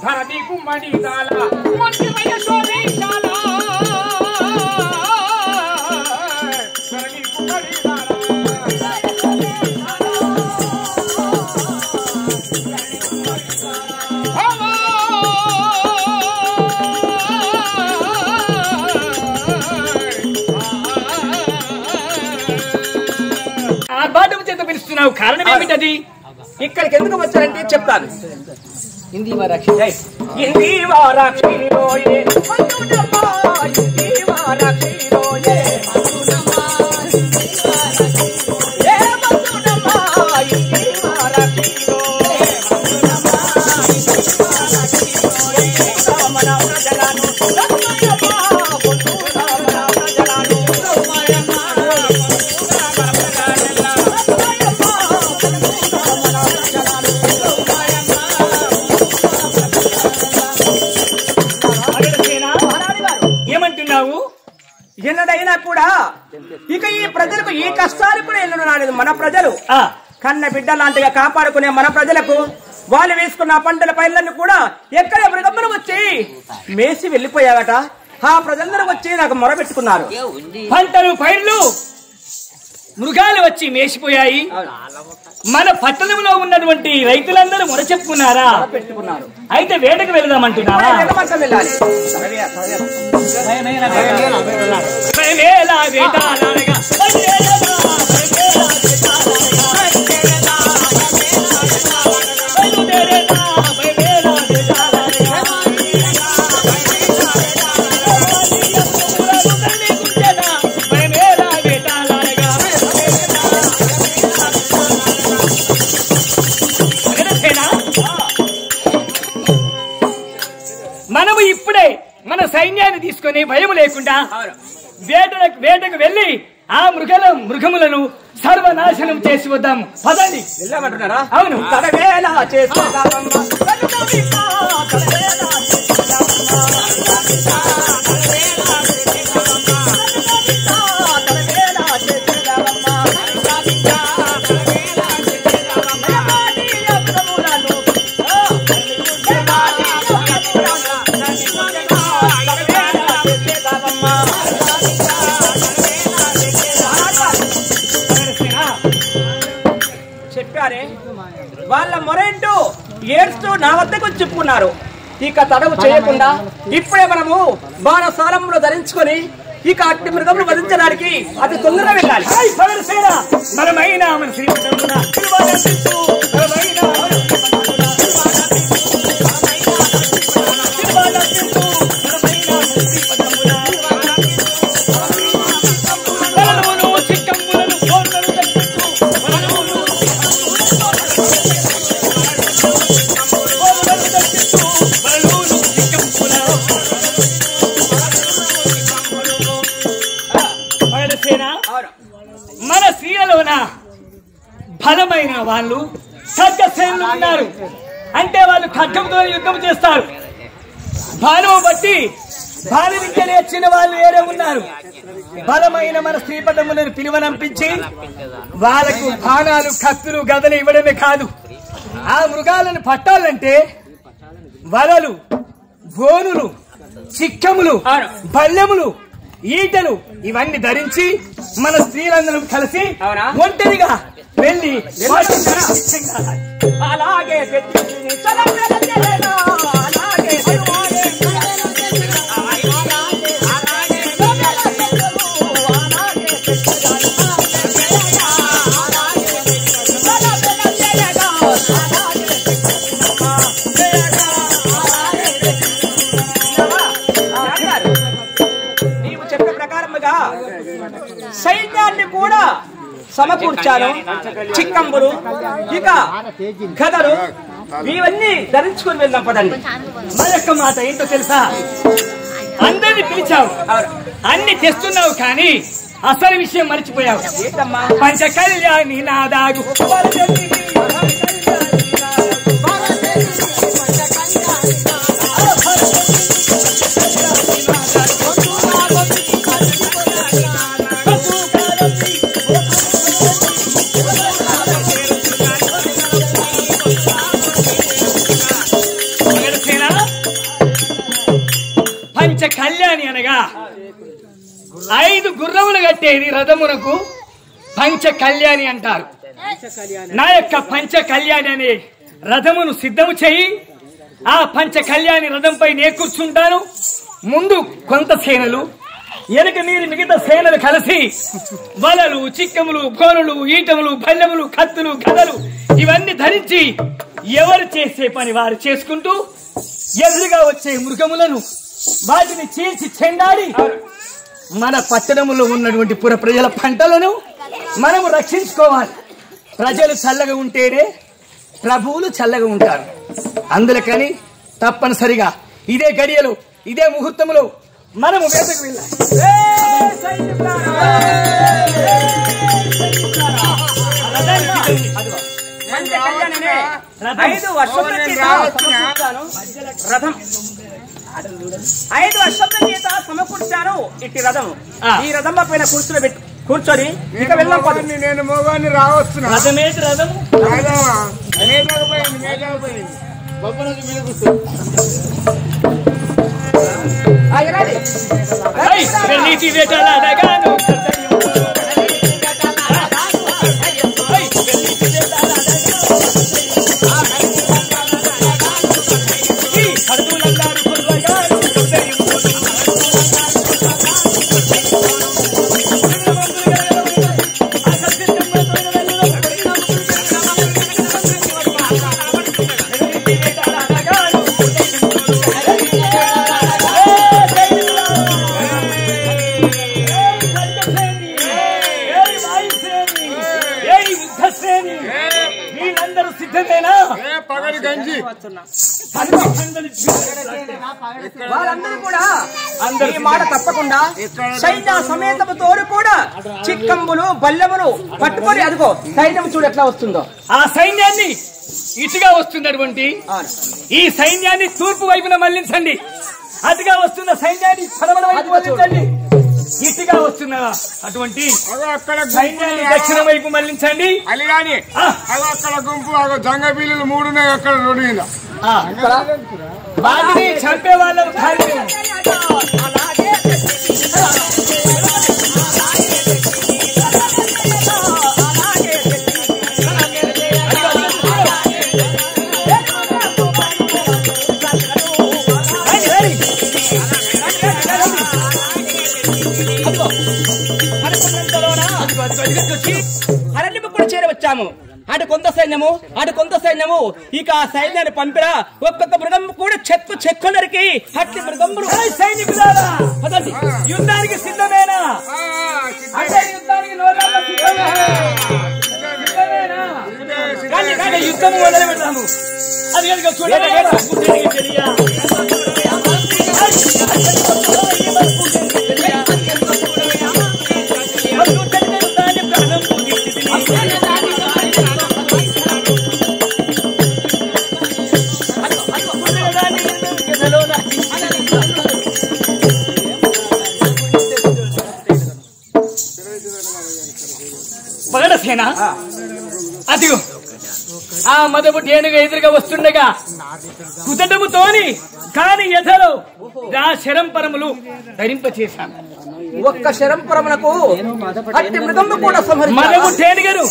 ధరణి కుమ్మడి దాల మంత్రిమయ శోభిశాల ధరణి కుమ్మడి దాల ఆర్భాటం చేత పిలుస్తున్నావు, కారణం ఏమిటది? ఇక్కడికి ఎందుకు వచ్చారంటే చెప్తాను. హిందీ వారాక్షి హిందీ వారాక్షిలోయే మందునమ్మా హిందీ వారాక్షిలోయే మందునమ్మా ఏ మందునమ్మా హిందీ వారాక్షిలోయే మందునమ్మా రామనా ప్రజలను రమ్మయ్యమ్మా పొట్టునా ప్రజలను రమ్మయ్యమ్మా ఏమంటున్నావు? ఎన్నడైనా కూడా ఇక ఈ ప్రజలకు ఈ కష్టాలు కూడా ఎన్నడూ రాలేదు. మన ప్రజలు కన్న బిడ్డ లాంటిగా కాపాడుకునే మన ప్రజలకు వాళ్ళు వేసుకున్న పంటల పైర్లను కూడా ఎక్కడ మృగమ్మలు వచ్చి మేసి వెళ్లిపోయావట. ఆ ప్రజలందరూ వచ్చి నాకు మొరబెట్టుకున్నారు. పంటలు పైర్లు మృగాలు వచ్చి మేసిపోయాయి. మన పట్టణంలో ఉన్నటువంటి రైతులందరూ మొర చెప్పుకున్నారా? పెట్టుకున్నారు. అయితే వేటకు వెళదామంటున్నారా? వెళ్ళాలి. మనము ఇప్పుడే మన సైన్యాన్ని తీసుకుని భయం లేకుండా వేటకు వెళ్లి ఆ మృగములను సర్వనాశనం చేసి వద్దాము. పదండి. వెళ్ళామంటున్నారా? అవును. చెప్పారే వాళ్ళ మొరేంటూ ఏడుస్తూ నా వద్దకు చెప్పుకున్నారు. ఇక తడవు చేయకుండా ఇప్పుడే మనము బాణసారంలో ధరించుకొని ఇక అట్టి మృగములు వధించడానికి అతి తొందరగా వెళ్ళాలి. బలమైన మన శ్రీమంతమున మన స్త్రీలలోన బలమైన వాళ్ళు ఖడ్గసేనులు ఉన్నారు. అంటే వాళ్ళు ఖడ్గంతో యుద్ధం చేస్తారు. బాణం బట్టి బాణ విద్య నేర్చిన వాళ్ళు వేరే ఉన్నారు. బలమైన మన స్త్రీపదములను పిలువనంపించి వాళ్ళకు బాణాలు కత్తులు గదలు ఇవ్వడమే కాదు, ఆ మృగాలను పట్టాలంటే వలలు, బోనులు, చిక్కములు, బల్లెములు, ఈటలు ఇవన్నీ ధరించి మన స్త్రీలందరూ కలిసి ఒంటరిగా వెళ్ళి అలాగే సైన్యాన్ని కూడా సమకూర్చాను. చిక్కంబులు ఇక గదలు ఇవన్నీ ధరించుకుని వెళ్దాం. పదండి. మా యొక్క మాట ఏంటో తెలుసా? అందరిని పిలిచావు, అన్ని తెస్తున్నావు, కానీ అసలు విషయం మర్చిపోయావు. పంచ కళ్యాణి నాదాగు కళ్యాణి అనగా 5 గుర్రములు కట్టేది రథమునకు పంచ కళ్యాణి అంటారు. నా యొక్క పంచ కళ్యాణి అనే రథమును సిద్ధము చేయి. ఆ పంచ కళ్యాణి రథంపై నే కూర్చుంటాను. ముందు కొంత సేనలు, వెనక మీరు మిగతా సేనలు కలిసి వలలు, చిక్కములు, కోనులు, ఈటములు, బల్లెములు, కత్తులు, గదలు ఇవన్నీ ధరించి ఎవరు చేసే పని వారు చేసుకుంటూ ఎదురుగా వచ్చే మృగములను వాటిని చీల్చి చెండాడి మన పట్టణములో ఉన్నటువంటి పుర ప్రజల పంటలను మనము రక్షించుకోవాలి. ప్రజలు చల్లగా ఉంటేనే ప్రభువులు చల్లగా ఉంటారు. అందుకని తప్పనిసరిగా ఇదే గడియలు, ఇదే ముహూర్తములో మనము వేటకు వెళ్ళాలి. ఐదు వర్షముల చేత సమకూర్చాను ఇట్టి రథం. ఈ రథం పైన కూర్చొని ఇక వెళ్ళాం. నేను మోగాన్ని రావచ్చున్నా. రథమేటి రథము నీటి వేటలాడగాను వాళ్ళందరూ కూడా ఈ మాట తప్పకుండా సైన్య సమేతముతో కూడా చిక్కంబులు బల్లెములు పట్టుకొని అదిగో సైన్యం చూడు ఎట్లా వస్తుందో. ఆ సైన్యాన్ని ఇటుగా వస్తున్నటువంటి ఈ సైన్యాన్ని తూర్పు వైపున మళ్లించండి. అటుగా వస్తున్న సైన్యాన్ని పడమర వైపు మళ్లించండి. ఇటుగా వస్తున్న అటువంటి సైన్యాన్ని దక్షిణ వైపు మళ్లించండి. అలిగాని అక్కడ గుంపు జంగ బిల్లులు 3 ఉన్నాయి. అక్కడ రోడ్డు మీద వాటిని చంపే వాళ్ళను అరణ్యముకు చేరవచ్చాము. అటు కొంత సైన్యము ఇక ఆ సైన్యాన్ని పంపిరా. ఒక్కొక్క మృగం కూడా చెక్కు నరికి అట్టి మృగములు సైనికులారా యుద్ధానికి సిద్ధమేనా? యుద్ధం మొదలు పెడతాము. అది కనుక చూడండి. పగడసేనా అదిగో ఆ మదపు టేనుగా ఎదురుగా వస్తుండగా కుదటముతోని కాని ఎథలో ఆ శరంపరములు ధరింపచేశాను. ఒక్క శరంపరమునకు అట్టి మృగము కూడా మదపు టేనుగను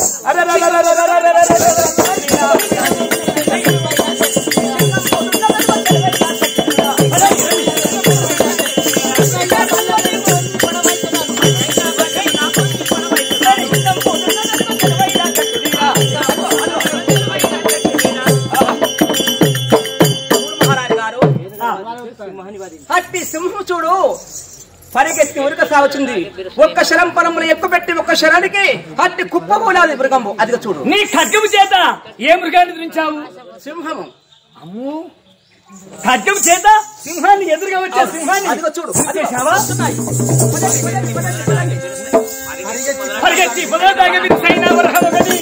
అట్టి సింహం చూడు పరిగెత్తి ఉరక సాగుతుంది. ఒక్క శరం పొలములు ఎక్కుపెట్టి ఒక్క శరానికి అట్టి కుప్పబోలాది మృగము. అదిగో చూడు. నీ ఖడ్గము చేత ఏ మృగాన్ని ధరించావు? సింహము. అమ్మో, ఖడ్గము చేత సింహాన్ని ఎదురుగా వచ్చే సింహాన్ని అదిగో చూడు. పరిగెత్తి పొదలాగా మీరు సైనా వరహము గది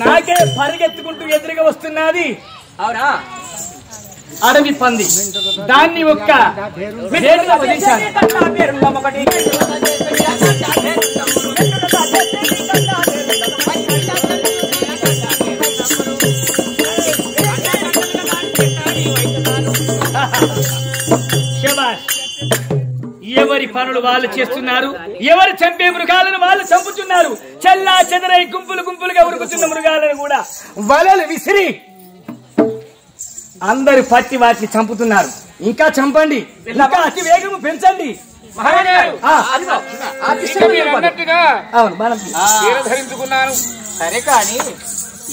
నాకే పరిగెత్తుకుంటూ ఎదురుగా వస్తున్నది. అవునా? అడవి పంది దాన్ని ఒక్క వేరుగా వదిలించాలి. ఎవరి పనులు వాళ్ళు చేస్తున్నారు, ఎవరు చంపే మృగాలను వాళ్ళు చంపుతున్నారు. చల్లా చెదరై గుంపులు గుంపులుగా ఉరుకుతున్న మృగాలను కూడా వలలు విసిరి అందరు పట్టి వాటిని చంపుతున్నారు. ఇంకా చంపండి, ఇంకా అతి వేగము పెంచండి. ధరించుకున్నాను సరే, కానీ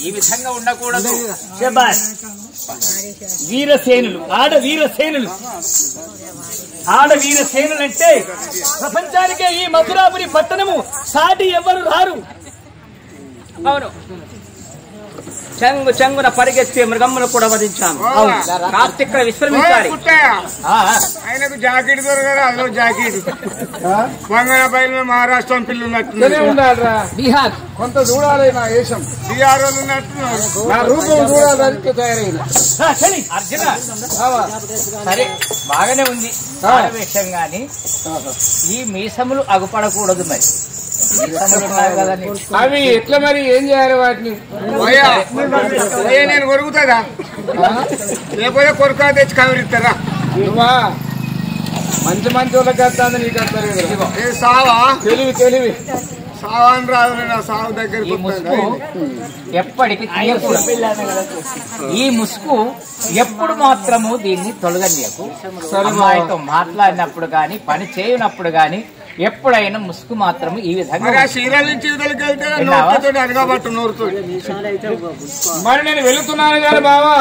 ఈ విధంగా ఉండకూడదు. వీరసేనులు, ఆడ వీరసేనులు అంటే ప్రపంచానికే ఈ మధురాపురి పట్టణము సాటి ఎవరు రారు. అవును, చెంగు చెంగున పరిగెత్తే మృగమ్మను కూడా వధించాను. కార్తీక్ విశ్రమించాలి. ఆయనకు జాకెట్ దొరకరా? అదో జాకెట్ బంగాళాపల్లి మహారాష్ట్ర పిల్లలు ఉన్నట్టునే ఉండాలిరా. బీహార్ కొంత చూడాలి. నా వేషం బీహార్ వాళ్ళు ఉన్నట్టున్నారు. నా రూపం చూడాలి. తయారైన అర్జున సరే బాగానే ఉంది వేషం, గాని ఈ మీసములు అగుపడకూడదు. మరి అవి ఎట్లా మరి ఏం చేయాలి వాటిని? నేను కొరుకుతుందా? లేకపోతే కొరుకా తెచ్చి కవిరిస్తారా? నువ్వా మంచి మంచి వాళ్ళకి వస్తుంది, నీకు వస్తలేదు. సావా తెలివి సావా అని రాదు. నా సాగు దగ్గరికి ఎప్పటికి ఈ ముసుగు ఎప్పుడు మాత్రము దీన్ని తొలగనీయకు. అమ్మాయితో మాట్లాడినప్పుడు గాని, పని చేయనప్పుడు గాని ఎప్పుడైనా ముసుగు మాత్రం ఈ విధంగా సీరియల్ నుంచి అడగబట్టు నోరుతో. మరి నేను వెళుతున్నాను కానీ బావా,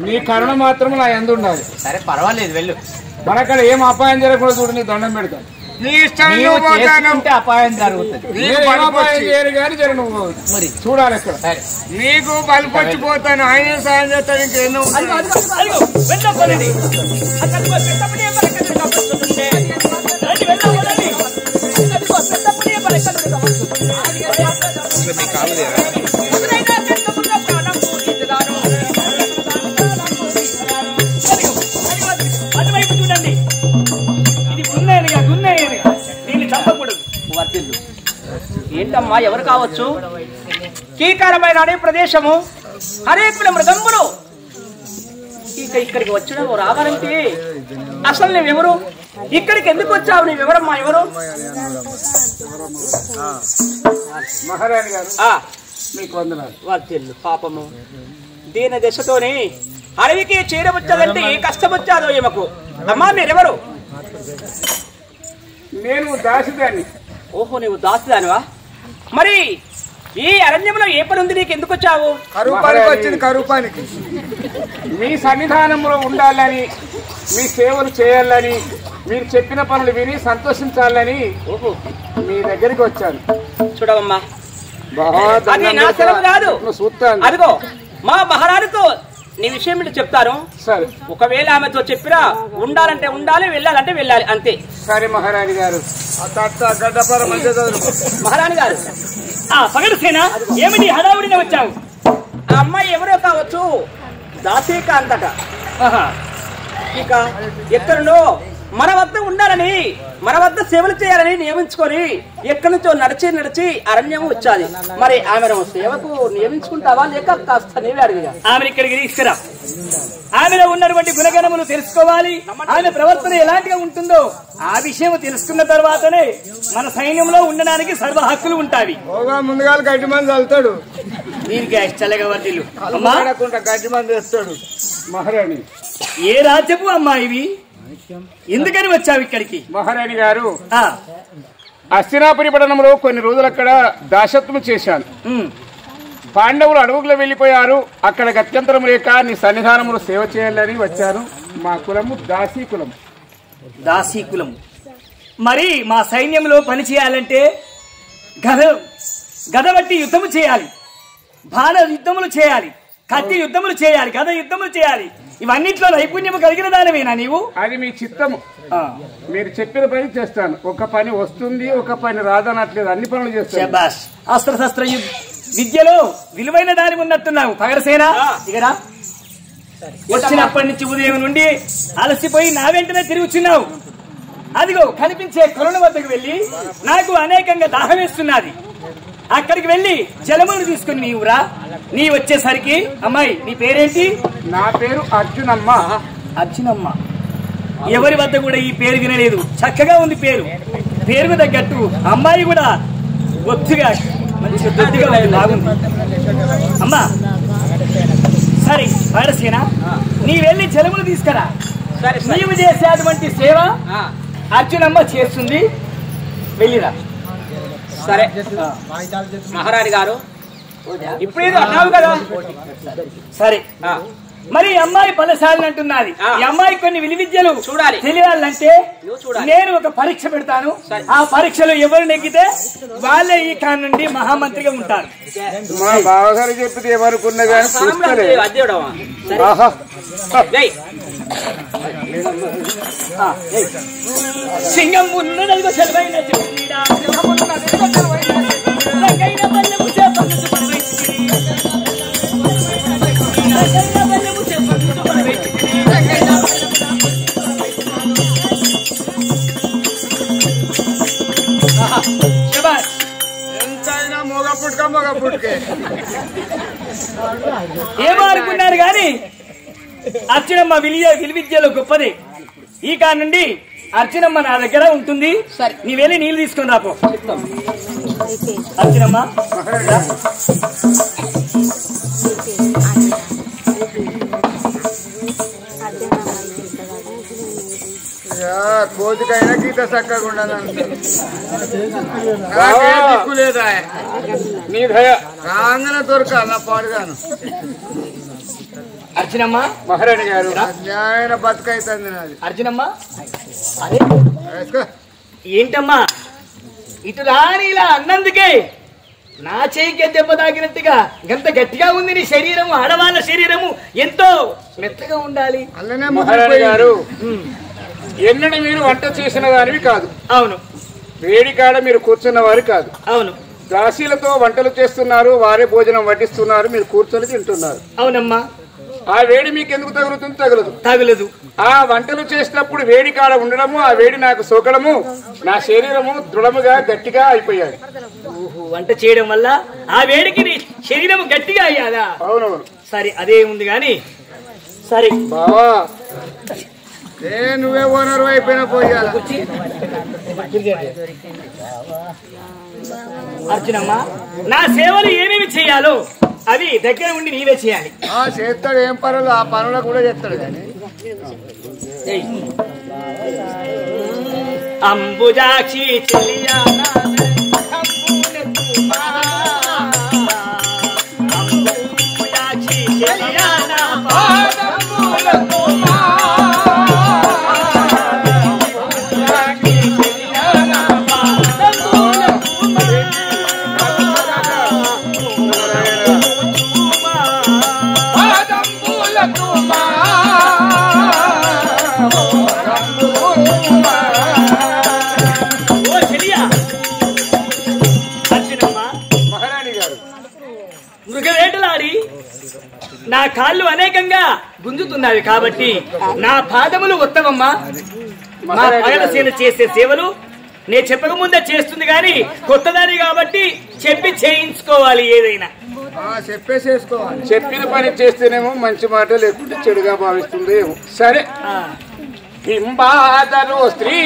నీ కరుణ మాత్రం నా ఎందు ఉండాలి. సరే పర్వాలేదు, వెళ్ళు. మన అక్కడ ఏం అపాయం జరగకుండా చూడు, నీ దండం పెడతాను. నీ ఇష్టం అపాయం జరుగుతుంది. అపాయం చేయరు కానీ జర నువ్వు మరి చూడాలి. అక్కడ సరే నీకు బలుపు వచ్చిపోతాను. ఆయన సాయం చేస్తాను. ఇంకెన్నో అటువైపు చూడండి. ఇది గున్నేరుగా దీన్ని చంపకూడదు. ఏంటమ్మా, ఎవరు కావచ్చు? కీకారమైన అనే ప్రదేశము, అనేకుల మృగంబులు ఇక్కడికి వచ్చినావు రావాలంటే అసలు నువ్వెవరు? ఇక్కడికి ఎందుకు వచ్చావు? నువ్వెవరమ్మా? ఎవరు? మహారాణి గారు మీకు వందనాలు. వర్తిల్లు పాపము దీన దశతోనే అడవికి చేరవచ్చాదంటే ఏ కష్టం వచ్చాదో ఏమకు. అమ్మా మీరెవరు? నేను దాసిదాన్ని. ఓహో, నువ్వు దాసిదానివా? మరి ఈ అరణ్యంలో ఏ పని ఉంది? నీకు ఎందుకు వచ్చావు? కరూపానికి వచ్చింది. కరూపానికి మీ సన్నిధానంలో ఉండాలని, మీ సేవలు చేయాలని, మీరు చెప్పిన పనులు విని సంతోషించాలని మీ దగ్గరికి వచ్చాను. చూడవమ్మా, అది నా సెలవు కాదు. అదిగో మా మహారాణితో నీ విషయం ఏంటి చెప్తాను. సరే, ఒకవేళ ఆమెతో చెప్పిరా ఉండాలంటే ఉండాలి, వెళ్ళాలంటే వెళ్ళాలి, అంతే. సరే మహారాణి గారు. మహారాణి గారు, పగడసేన ఏమిటి హడావుడిని వచ్చావు? ఆ అమ్మాయి ఎవరో కావచ్చు, దాసీక అంతట. ఇక ఎక్కడనో మన వద్ద ఉండాలని, మన వద్ద సేవలు చేయాలని నియమించుకొని ఎక్కడి నుంచో నడిచి అరణ్యం వచ్చాది. మరి ఆమెను సేవకు నియమించుకుంటావా, లేక కాస్త నీవే అడిగా? ఆమెను ఇక్కడికి తీసుకురా. ఆమెలో ఉన్నటువంటి గుణగణములు తెలుసుకోవాలి. ఆమె ప్రవర్తన ఎలాంటిగా ఉంటుందో ఆ విషయం తెలుసుకున్న తర్వాతనే మన సైన్యంలో ఉండడానికి సర్వ హక్కులు ఉంటాయి. ముందుగా గడ్డి మంది వెళ్తాడు. దీనికి చల్లగా వర్దిల్లు. గడ్డి మంది వేస్తాడు. మహారాణి, ఏ రాజ్యపు అమ్మాయివి? ఎందుకని వచ్చావు ఇక్కడికి? మహారాణి గారు, హస్తినాపురి పట్టణంలో కొన్ని రోజులు అక్కడ దాసత్వం చేశాను. పాండవులు అడవుల్లో వెళ్లిపోయారు. అక్కడ గత్యంతరం లేక నీ సన్నిధానంలో సేవ చేయాలని వచ్చాను. మా కులము దాసీ కులం. దాసీ కులం. మరి మా సైన్యంలో పని చేయాలంటే గద బట్టి యుద్ధము చేయాలి, బాణ యుద్ధములు చేయాలి, కత్తి యుద్ధములు చేయాలి, గద యుద్ధములు చేయాలి. ఇవన్నిట్లో నైపుణ్యం కలిగిన దానివేనా నీవు? అది మీ చిత్తము. మీరు చెప్పిన పని చేస్తాను. ఒక పని వస్తుంది, ఒక పని రాదనట్లేదు. అన్ని పనులు చేస్తాను. అస్త్రశస్త్ర విద్యలో విలువైన దాని ఉన్నట్టున్నావు. పగరసేన ఇగరా, వచ్చినప్పటి నుంచి ఉదయం నుండి అలసిపోయి నా వెంటనే తిరుగుచున్నావు. అదిగో కనిపించే కొలను వద్దకు వెళ్ళి నాకు అనేకంగా దాహం వేస్తున్నది. అక్కడికి వెళ్ళి జలమును తీసుకుని నీవురా. నీ వచ్చేసరికి అమ్మాయి నీ పేరేంటి? నా పేరు అర్జునమ్మ. అర్జునమ్మ. ఎవరి వద్ద కూడా ఈ పేరు వినలేదు. చక్కగా ఉంది పేరు. పేరుకు తగ్గట్టు అమ్మాయి కూడా ఒత్తుగా మంచి దొడ్డిగా ఉంది, బాగుంది. అమ్మా సరే పాడసేనా, నీ వెళ్ళి జలములు తీసుకురా. నీవు చేసేటువంటి సేవ అర్జునమ్మ చేస్తుంది, వెళ్ళిరా. సరే మహారాణి గారు, ఇప్పుడేదో అన్నావు కదా. సరే మరి అమ్మాయి బలశాలి అంటున్నది. ఈ అమ్మాయి కొన్ని విలువిద్యలు చూడాలి, తెలియాలంటే నేను ఒక పరీక్ష పెడతాను. ఆ పరీక్షలో ఎవరు నెగ్గితే వాళ్ళే ఈ కాన్ నుండి మహామంత్రిగా ఉంటారు. మా బావగారు చెప్పింది ఏమనుకున్నా కానీ సింగం ఉన్నదదిగో సెలవైన చెప్పుడా, రంగైన బల్లెము చేపట్టు పడవైతిరి, రంగైన బల్లెము చేపట్టు పడవైతిరి, రంగైన శభాష్. ఎంతైనా మొగ పుట్టుకే ఏమో అనుకున్నారు గాని అర్జునమ్మ విలువిద్యలో గొప్పది. ఈ కాడ నుండి అర్జునమ్మ నా దగ్గర ఉంటుంది. నీ వెళ్ళి నీళ్ళు తీసుకొని రాపో. అర్జునమ్మ కోతికైనా గీత చక్కగా ఉండదండి. లేదా నీ దయ రాగానే దొరకాలి నా పాడుగాను. అర్జునమ్మ మహారాణి గారు న్యాయమైన బతుకైతుంది నాది. అర్జునమ్మ అరే ఏంటమ్మా ఇటు రాని ఇలా అన్నందుకే నా చేయికే దెబ్బ తాకినట్టుగా గంత గట్టిగా ఉంది నీ శరీరము. ఆడవాళ్ళ శరీరము ఎంతో మెత్తగా ఉండాలి. అలానే మహారాణి గారు ఎన్నడూ మీరు వంట చేసిన దానివి కాదు. అవును. వేడి కాడ మీరు కూర్చున్న వారు కాదు. అవును. దాసీలతో వంటలు చేస్తున్నారు, వారే భోజనం వడ్డిస్తున్నారు, మీరు కూర్చొని తింటున్నారు. అవునమ్మా. ఆ వేడి మీకు ఎందుకు తగులుతుంది? తగలదు. ఆ వంటలు చేసినప్పుడు వేడి కాడ ఉండడము, ఆ వేడి నాకు సోకడము, నా శరీరము దృఢముగా గట్టిగా అయిపోయాది. వంట చేయడం వల్ల ఆ వేడికి నీ శరీరం గట్టిగా అయ్యాదా? అవునవును. సరే అదే ఉంది గాని సరే బావా నువ్వే ఓనర్ అయిపోయినా పోయాలి. అర్జునమ్మ నా సేవలు ఏమేమి చేయాలో అవి దగ్గర ఉండి నీవే చేయాలి. చేస్తాడు, ఏం పనులు ఆ పనులు కూడా చేస్తాడు. కానీ అంబుజాక్షి చెలియానా అంబుజాక్షి చెలియానా మృగవేటలాడి నా కాళ్ళు అనేకంగా గుంజుతున్నవి కాబట్టి నా పాదములు ఉత్తమమ్మా. మా పగడసేన చేసే సేవలు నేను చెప్పకముందే చేస్తుంది గాని కొత్తదాని కాబట్టి చెప్పి చేయించుకోవాలి. ఏదైనా చెప్పేసేసుకోవాలి. చెప్పిన పని చేస్తేనేమో మంచి మాట, లేకుంటే చెడుగా భావిస్తుంది ఏమో. సరే హింబాదరు స్త్రీ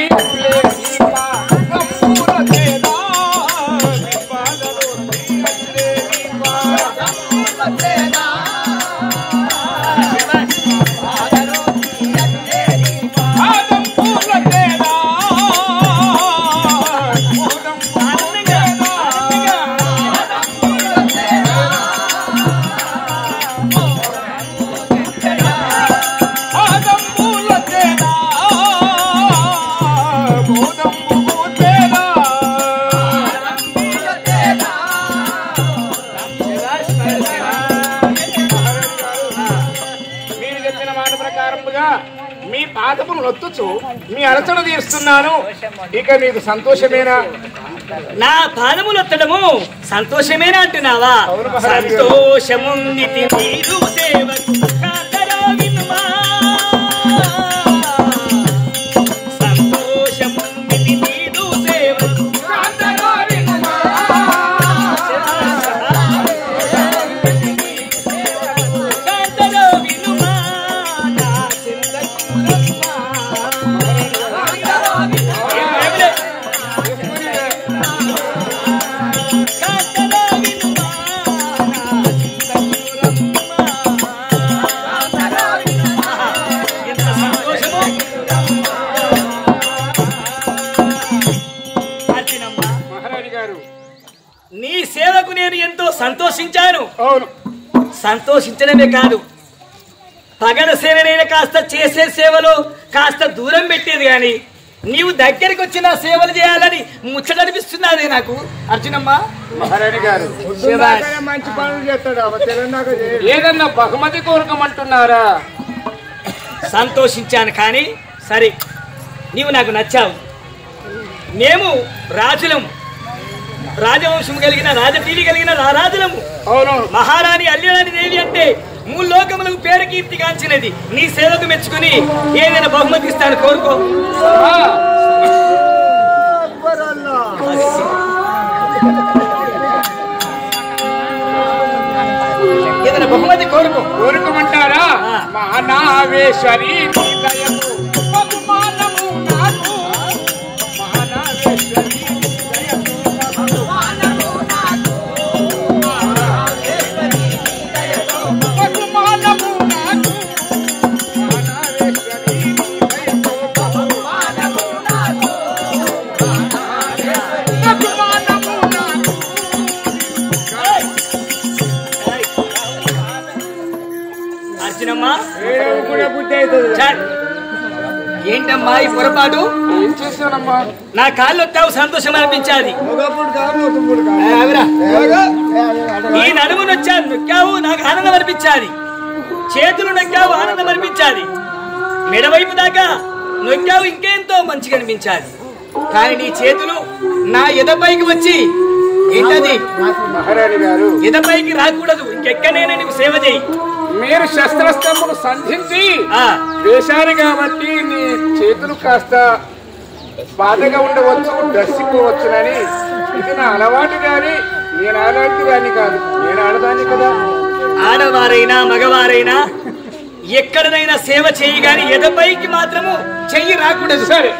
మీ పాదములు నొత్తుచు మీ అరచన తీరుస్తున్నాను. ఇక మీకు సంతోషమేనా? నా పాదములు ఒత్తడము సంతోషమేనా అంటున్నావా? సంతోషముంది సంతోషించాను. అవును. సంతోషించడమే కాదు, పగల సేవనైనా కాస్త చేసే సేవలో కాస్త దూరం పెట్టేది గాని నీవు దగ్గరికి వచ్చిన సేవలు చేయాలని ముచ్చటనిపిస్తున్నది నాకు. అర్జునమ్మ మహారాణి గారు మంచి పనులు చేస్తాడు. ఏదన్నా బహుమతి కోరుకోమంటున్నారా? సంతోషించాను కానీ సరే, నీవు నాకు నచ్చావు. మేము రాజులము, రాజవంశం కలిగిన రాజటీవీ కలిగిన రారాజులము. మహారాణి అల్లిరాణి దేవి అంటే మూలోకములకు పేరు కీర్తి కాంచినది. నీ సేవకు మెచ్చుకుని ఏదైనా బహుమతి ఇస్తాను, కోరుకో. ఏదైనా బహుమతి కోరుకోమంటారా? మహానావేశ్వరి ఏంటమ్మా ఈ పొరపాటు? ఏం చేశానమ్మా? నా కాళ్ళు వస్తావు సంతోషం అనిపించాది. ఈ నడుము నొచ్చావు నొక్కావు నాకు ఆనందం అనిపించాది. చేతులు నొక్కావు ఆనందం అనిపించాది. మెడవైపు దాకా నొక్కావు ఇంకెంతో మంచిగా అనిపించాది. కానీ నీ చేతులు నా ఎదపైకి వచ్చి ఏంటది? మహారాణి గారు ఎదపైకి రాకూడదు. ఇంకెక్కడైనా నీకు సేవ చేయి. మీరు శస్త్రస్తంభులు సంధించి వేశారు కాబట్టి నీ చేతులు కాస్త బాధగా ఉండవచ్చు, దర్శిపోవచ్చునని. ఇది నా అలవాటు గాని నేను అలాంటి దాన్ని కాదు. నేను ఆడదాన్ని కదా. ఆడవారైనా మగవారైనా ఎక్కడనైనా సేవ చేయి గాని ఎదపైకి మాత్రము చెయ్యి రాకూడదు. సరే.